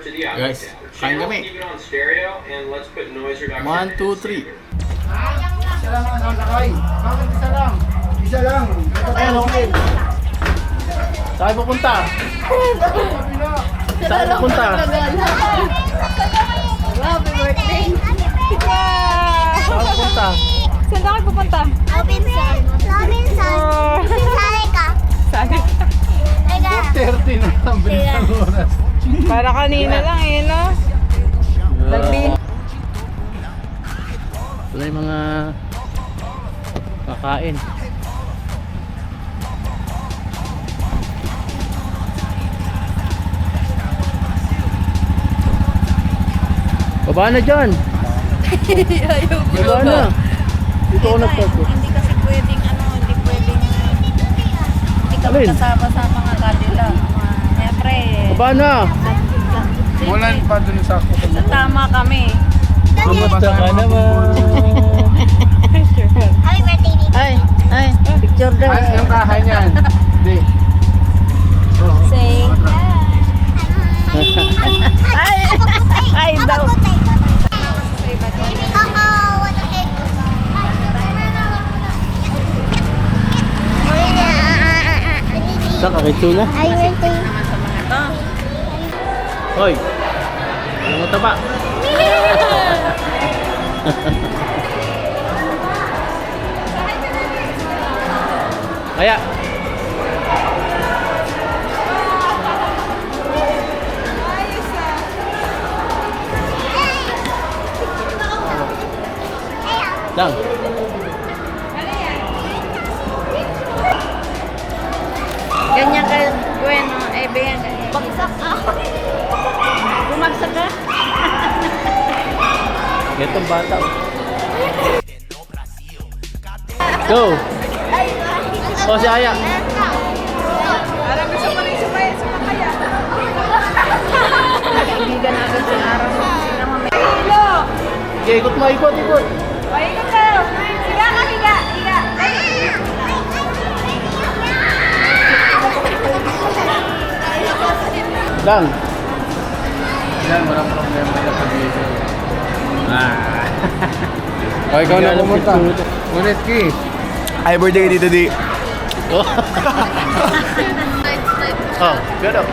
Guys, kain kami. 1, 2, 3. Isa lang ang nakakay. Bakit isa lang? Isa lang. Ayan, okay. Saan pupunta? Saan pupunta? Happy birthday! Saan pupunta? Saan tayo pupunta? Robinson! Robinson! Sali ka! Saan? Teka! 30 na ang bilis ng oras. Para kanina lang eh, no? Nagbin. Wala yung mga kakain. Baba na dyan! Baba na! Dito ako nagpagod. Hindi kasi pwedeng hindi pwedeng hindi ka Alin? magkasama-sama nga kanila. Siyempre, Baba na! Mulan pa dun sa ako. tama kami. Kumusta ka naman? Happy birthday, Nico! Ay, picture daw. Ay, yung kahay niyan. Hindi. Say, ay daw. Saan ka kitsuna? Happy birthday! Hoy! Ano mo taba? Kaya! Lang! Ganyan ka, bueno, bien. Bagsak ka. Bumagsak ka? Itong bata. Go! O si Aya! Parang gusto pa rin sumakaya. Kaibigan natin sa araw mo. Hilo! Okay, ikot mo, ikot! Paikot ka! Higa ka, higa! Higa! Lang! Yan, walang problema yan sa dito. Ah! O, ikaw na pumunta. Ngunit, Ki. Happy birthday, Tito D. Oh, oh good up.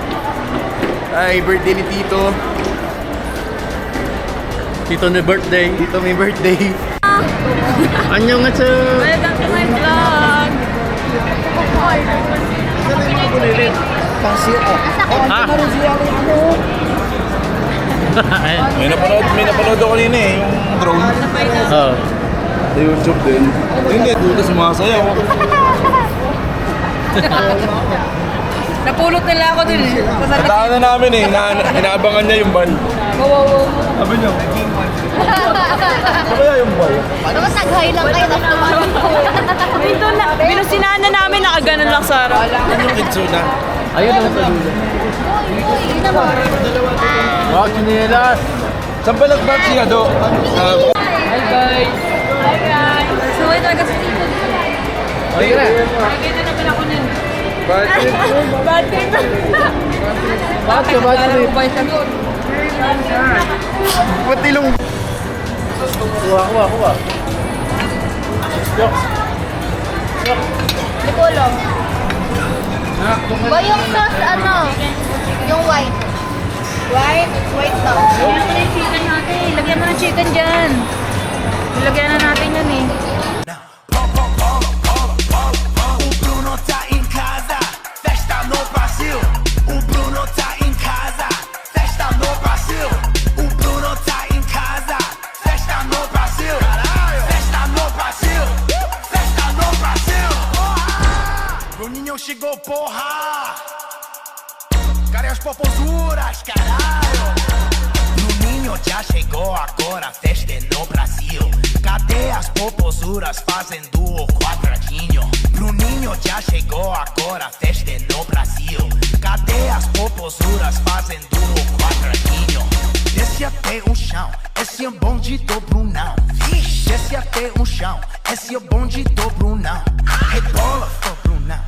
Ay, birthday ni Tito. Tito ni birthday. Tito may birthday. Anyong nga sa... Welcome to my vlog! Ah! Ayan. May napanood ako kanina eh, yung drone. Oh. Sa YouTube din. Hindi, dito sumasayaw. Napulot nila ako dun eh. Nataan na namin eh, inaabangan niya yung bal. Sabi niya, ano kaya yung bal? Tapos nag-high lang kayo tapos tumakas. Dito na, binusinahan na namin, nakaganon lang sa araw. Anong kitsuna? Ayun naman sa dulo. Wow, chinelas! Saan ba nag-back siya do? Hi guys! Hi guys! Suway talaga sa dito. Okay na. Nakikita naman ako nun. Bakit? Bad trip. Bakit ka ba trip? Patilong. Kuha. Yok. Hindi ko alam. Ba yung sauce yung white? White sauce. Lagyan mo ng chicken natin. Lagyan mo ng chicken dyan. Lagyan na natin yan eh. O Bruno tá em casa, festa no Brasil. O Bruno tá em casa, festa no Brasil. O Bruno tá em casa, festa no Brasil. Festa no Brasil, festa no Brasil. Bruninho chegou, porra. Cadê as popozuras, caralho? Bruninho já chegou agora, festa é no Brasil. Cadê as popozuras fazendo o quadradinho? Bruninho já chegou agora, festa é no Brasil. Cadê as popozuras fazendo o quadradinho? Desce até o chão, esse é o bonde do Brunão. Vixe, desce até o chão, esse é o bonde do Brunão. Rebola, for Brunão,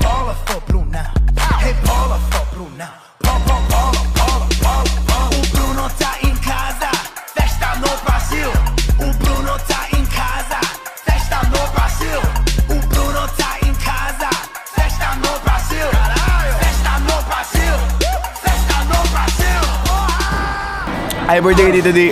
bola, for Brunão. Rebola, for Brunão, bola, bola, bola, bola. Happy birthday, Tito D.